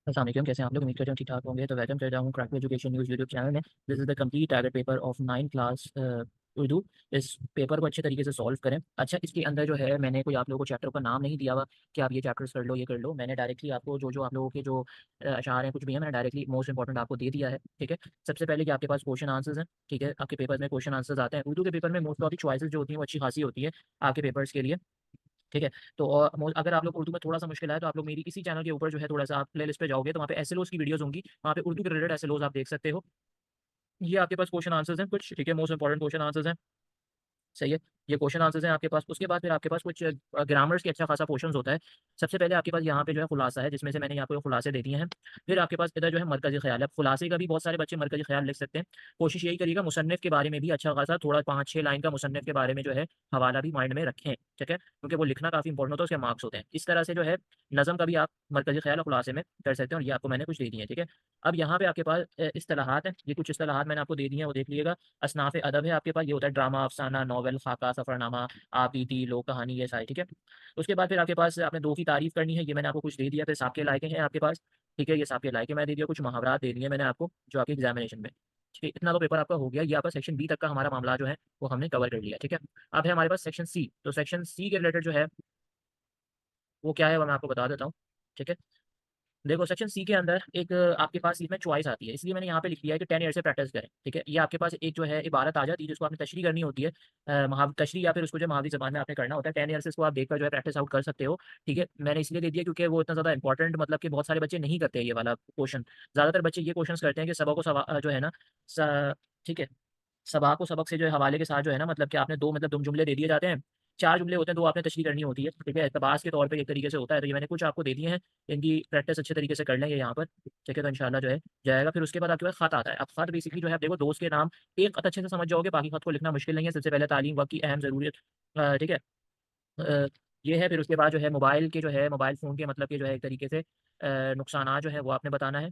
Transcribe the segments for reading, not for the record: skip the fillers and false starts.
अस्सलाम वालेकुम, कैसे हैं आप लोग? उम्मीद करता हूँ ठीक ठाक होंगे। तो वेलकम करता हूँ crack education news YouTube channel में। This is the complete target paper of 9 class Urdu. इस पेपर को अच्छे तरीके से सॉल्व करें। अच्छा, इसके अंदर जो है मैंने कोई आप लोगों को चैप्टर का नाम नहीं दिया हुआ कि आप ये चैप्टर्स कर लो, ये कर लो। मैंने डायरेक्टली आपको जो आप लोगों के जो अशार हैं, कुछ भी हैं, मैंने डायरेक्टली मोस्ट इंपॉर्टेंट आपको दे दिया है। ठीक है, सबसे पहले कि आपके पास क्वेश्चन आंसर्स हैं। ठीक है, आपके पेपर में क्वेश्चन आंसर्स आते हैं। उर्दू के पेपर में मोस्ट ऑफ द चॉइसेस जो होती हैं वो अच्छी खासी होती है आपके पेपर्स के लिए। ठीक है? तो अगर आप लोग उर्दू में थोड़ा-सा मुश्किल आए तो आप लोग मेरी इसी चैनल के ऊपर जो है थोड़ा-सा आप प्लेलिस्ट पे जाओगे तो वहाँ पे एसएलओज़ की वीडियोज़ होंगी। वहाँ पे उर्दू के रिलेटेड एसएलओज़ आप देख सकते हो। ये आपके पास क्वेश्चन आंसर्स हैं कुछ, ठीक है? मोस्ट इंपोर्टेंट क्वेश्चन आंसर्स हैं। सही है? ये क्वेश्चन आंसर्स हैं आपके पास। उसके बाद फिर आपके पास कुछ ग्रामर्स के अच्छा खासा पोर्शन्स होता है। सबसे पहले आपके पास यहाँ पे जो है खुलासा है, जिसमें से मैंने यहाँ पे खुलासे दे दिए हैं। फिर आपके पास इधर जो है मरकज़ी ख़याल है। अब खुलासे का भी बहुत सारे बच्चे मरकज़ी ख़याल लिख सकते हैं। कोशिश यही करिएगा मुसन्निफ़ के बारे में भी अच्छा खासा थोड़ा 5-6 लाइन का मुसन्निफ़ के बारे में जो है हवाला भी माइंड में रखें, ठीक है? क्योंकि वो लिखना काफ़ी इंपॉर्टेंट होता है, उसके मार्क्स होते हैं। इस तरह से जो है नज़म का भी आप मरकज़ी ख़याल और खुलासे में कर सकते हैं और ये आपको मैंने कुछ दे दिए हैं, ठीक है? अब यहाँ पे आपके पास इस्तिलाहात हैं। ये कुछ इस्तिलाहात मैंने आपको दे दिए हैं, वो देख लीजिएगा। असनाफ़े अदब है आपके पास, ये होता है ड्रामा, अफ़साना, नॉवेल, ख़ाका, सफ़रनामा, आबिदी, लोक कहानी, ये सारी, ठीक है? उसके बाद फिर आपके पास आपने 2 की तारीफ़ करनी है, ये मैंने आपको कुछ दे दिया। फिर साक़िया लायके हैं आपके पास, ठीक है? ये साक़िया लायके मैंने दे दिया, कुछ मुहावरात दे दिए मैंने आपको, जो आपके एग्ज़ामिनेशन में, ठीक है? इतना तो पेपर आपका हो गया। ये आपका सेक्शन बी तक का हमारा मामला जो है, वो हमने कवर कर लिया, ठीक है? अब है हमारे पास सेक्शन सी, तो सेक्शन सी के रिलेटेड जो है, वो क्या है, वो मैं आपको बता देता हूँ, ठीक है? देखो सेक्शन सी के अंदर एक आपके पास इसमें चॉइस आती है, इसलिए मैंने यहाँ पे लिख दिया है कि 10 ईयर से प्रैक्टिस करें, ठीक है? ये आपके पास एक जो है इबारत आ जाती है जिसको आपने तशरीह करनी होती है, तशरीह या फिर उसको जो मुहावरी ज़बान में आपने करना होता है। 10 ईयर से इसको आप देखकर जो है प्रैक्टिस आउट कर सकते हो, ठीक है? मैंने इसलिए दे दिया क्योंकि वो इतना ज़्यादा इंपॉर्टेंट, मतलब कि बहुत सारे बच्चे नहीं करते ये वाला क्वेश्चन। ज़्यादातर बच्चे ये क्वेश्चंस करते हैं कि सबक को जो है ना, स ठीक है? सबा को सबक से जो है हवाले के साथ जो है ना, मतलब कि आपने 2 मतलब 2 जुमले दे दिए जाते हैं। 4 जुमले होते हैं, 2 आपने तशरीह करनी होती है, ठीक है? इक़्तिबास के तौर पे एक तरीके से होता है, तो ये मैंने कुछ आपको दे दिए हैं। इनकी प्रैक्टिस अच्छे तरीके से कर लेंगे यहाँ पर, ठीक है? तो इंशाल्लाह जो है जाएगा। फिर उसके बाद आपके पास ख़त आता है। अब ख़त बेसिकली जो है, आप देखो दोस्त के नाम, एक ख़त अच्छे से समझ जाओगे, बाकी ख़त को लिखना मुश्किल नहीं है। सबसे पहले तालीम वक़्त की अहम ज़रूरियत, ठीक है? अ, ये है। फिर उसके बाद जो है मोबाइल के जो है मोबाइल फ़ोन के मतलब के जो है एक तरीके से नुकसानात जो है वो आपने बताना है।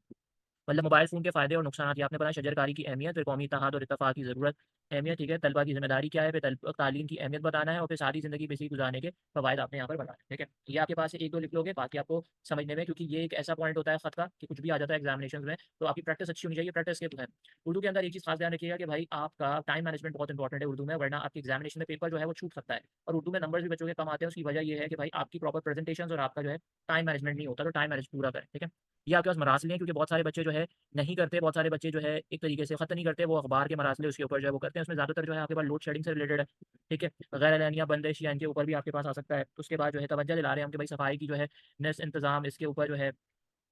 मतलब मोबाइल फ़ोन के फ़ायदे और नुकसानात ये आपने बताया, शजरकारी की अहमियत, फिर कौमी इत्तेहाद और इत्तेफ़ाक की ज़रूरत, अहमियत, ठीक है? तलबा की ज़िम्मेदारी क्या है, फिर तालीम की अहमियत बताना है और फिर सारी ज़िंदगी बेसिकली गुज़ारने के फ़वाइद आपने यहाँ पर बताने हैं, ठीक है? ये आपके पास 1-2 लिख लोगे, बाकी आपको समझने में, क्योंकि ये एक ऐसा पॉइंट होता है ख़त का कि कुछ भी आ जाता है एग्ज़ामिनेशंस में, तो आपकी प्रैक्टिस अच्छी होनी चाहिए, प्रैक्टिस के है। उर्दू के अंदर एक चीज़ ख़ास ध्यान रखिएगा कि भाई आपका टाइम मैनेजमेंट बहुत इंपॉर्टेंट है उर्दू में, वरना आपके एग्ज़ामिनेशन में पेपर जो है वो छूट सकता है। और उर्दू में नंबर्स भी बच्चों के कम आते हैं, उसकी वजह ये है कि भाई आपकी प्रॉपर प्रेज़ेंटेशंस और आपका जो है टाइम मैनेजमेंट नहीं होता, तो टाइम मैनेज पूरा करें, ठीक है? ये आपके पास मरासिल हैं, क्योंकि बहुत सारे बच्चे जो है नहीं करते, बहुत सारे बच्चे जो है एक तरीके से ख़त नहीं करते, वो अखबार के मरासिल उसके ऊपर जो है वो करते हैं। उसमें ज़्यादातर जो है आपके पास लोड शेडिंग से रिलेटेड है, ठीक है? गैर एलानिया बंदिश या इनके ऊपर भी आपके पास आ सकता है। उसके बाद जो है तवज्जो दिला रहे हैं हम कि भाई सफाई की जो है नेस इंतज़ाम, इसके ऊपर जो है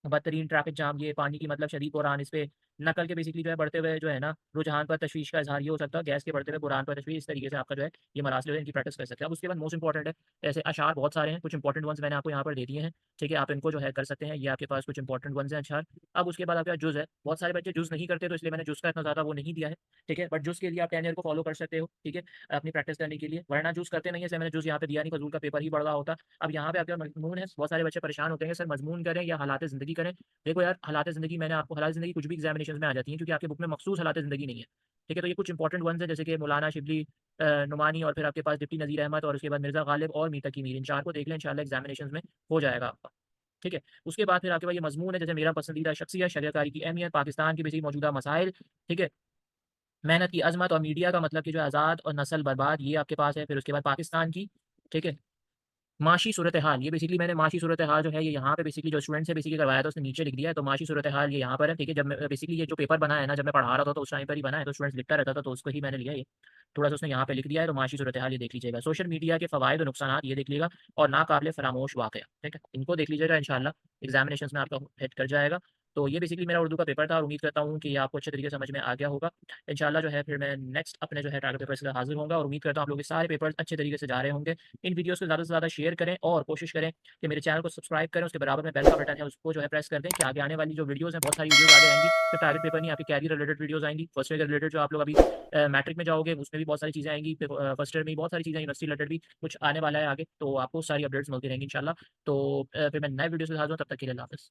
बदतरीन ट्रैफ़िक जाम, ये पानी की मतलब शदीद बुरहान, इस पे नकल के बेसिकली जो है बढ़ते हुए जो है ना रुझान पर तशवीश का इज़हार ये हो सकता है, गैस के बढ़ते हुए बुरहान पर तशवीश, इस तरीके से आपका जो है ये मरासिल जो है इनकी प्रैक्टिस कर सकते हैं। अब उसके बाद मोस्ट इंपॉर्टेंट है, ऐसे अशार बहुत सारे हैं, कुछ इंपॉर्टेंट वन्स मैंने आपको यहाँ पर दे दिए हैं, ठीक है? आप इनको जो है कर सकते हैं, ये आपके पास कुछ इंपॉर्टेंट वन्स हैं अशार। अब उसके बाद आपके पास जुज़ है, बहुत सारे बच्चे जुज़ नहीं करते, तो इसलिए मैंने जुज़ का इतना ज़्यादा वो नहीं दिया है, ठीक है? बट जुज़ के लिए आप 10 ईयर को फॉलो कर सकते हो, ठीक है? अपनी प्रैक्टिस करने के लिए, वरना जुज़ करते नहीं है, इसलिए मैंने जुज़ यहाँ पे दिया नहीं, फ़ज़ूल का पेपर ही बढ़ रहा होता। अब यहाँ पे आपका मज़मून है, बहुत सारे बच्चे परेशान होते हैं, सर मज़मून करें या हालात ज़िंदगी करें? देखो यार, हालात ज़िंदगी मैंने आपको, हालात ज़िंदगी कुछ भी एग्ज़ामिनेशंस में आ जाती हैं, क्योंकि आपके बुक में मखसूस हालात ज़िंदगी नहीं है। ठीक है? तो ये कुछ इंपॉर्टेंट वन्स हैं, जैसे कि मौलाना शिबली, नुमानी और फिर आपके पास डिप्टी नज़ीर अहमद और उसके बाद मिर्ज़ा गालिब और मीर तकी मीर, इन 4 को देख लें, इंशाअल्लाह एग्ज़ामिनेशंस में हो जाएगा आपका। ठीक है? उसके बाद फिर आपके पास ये मज़मून है, जैसे मेरा पसंदीदा शख्सियत, शरियतकारी की अहमियत, पाकिस्तान की बेसिक मौजूदा मसाइल, ठीक है? मेहनत की अज़मत और मीडिया का मतलब कि जो है आज़ाद और नस्ल बर्बाद, ये आपके पास है। फिर उसके बाद पाकिस्तान की, ठीक है? माशी सूरत-ए-हाल, ये बेसिकली मैंने माशी सूरत-ए-हाल जो है ये यहाँ पे बेसिकली जो स्टूडेंट से बेसिकली करवाया था उसने नीचे लिख दिया है, तो माशी सूरत-ए-हाल ये यहाँ पर है, ठीक है? जब मैं बेसिकली ये जो पेपर बना है ना, जब मैं पढ़ा रहा था तो उस टाइम पर ही बना है, तो स्टूडेंट्स लिखता रहता था, तो उसको ही मैंने लिया ये। थोड़ा-सा उसने यहाँ पे लिख दिया है, तो माशी सूरत-ए-हाल ये देख लीजिएगा। सोशल मीडिया के फ़वाइद और नुकसानात ये देख लीजिएगा और नाक़ाबिल फ़रामोश वाक़या, ठीक है? इनको देख लीजिएगा, इंशाअल्लाह एग्ज़ामिनेशंस में आपका हिट कर जाएगा। तो ये बेसिकली मेरा उर्दू का पेपर था और उम्मीद करता हूँ कि ये आपको अच्छे तरीके से समझ में आ गया होगा। इंशाअल्लाह जो है फिर मैं नेक्स्ट अपने जो है टारगेट पेपर के साथ हाज़िर होऊँगा और उम्मीद करता हूँ आप लोग ये सारे पेपर्स अच्छे तरीके से जा रहे होंगे। इन वीडियोज़ को ज़्यादा से ज़्यादा शेयर करें और कोशिश करें कि मेरे चैनल को सब्सक्राइब करें, उसके बराबर में बेल का बटन है उसको जो है प्रेस कर दें कि आगे आने वाली जो वीडियोज़ हैं, बहुत सारी वीडियोज़ आगे आएँगी। सिर्फ टारगेट पेपर नहीं, आपके कैरियर रिलेटेड वीडियोज़ आएँगी। फर्स्ट ईयर के रिलेटेड जो आप लोग अभी मैट्रिक में जाओगे उसमें भी बहुत सारी चीज़ें आएँगी। फिर फर्स्ट ईयर में भी बहुत सारी चीज़ें, यूनिवर्सिटी रिलेटेड भी कुछ आने वाला है आगे, तो आपको सारी अपडेट्स मिलती रहेंगी इंशाअल्लाह। तो फिर मैं नए वीडियो के साथ हूँ, तब तक के लिए अल्लाह हाफ़िज़।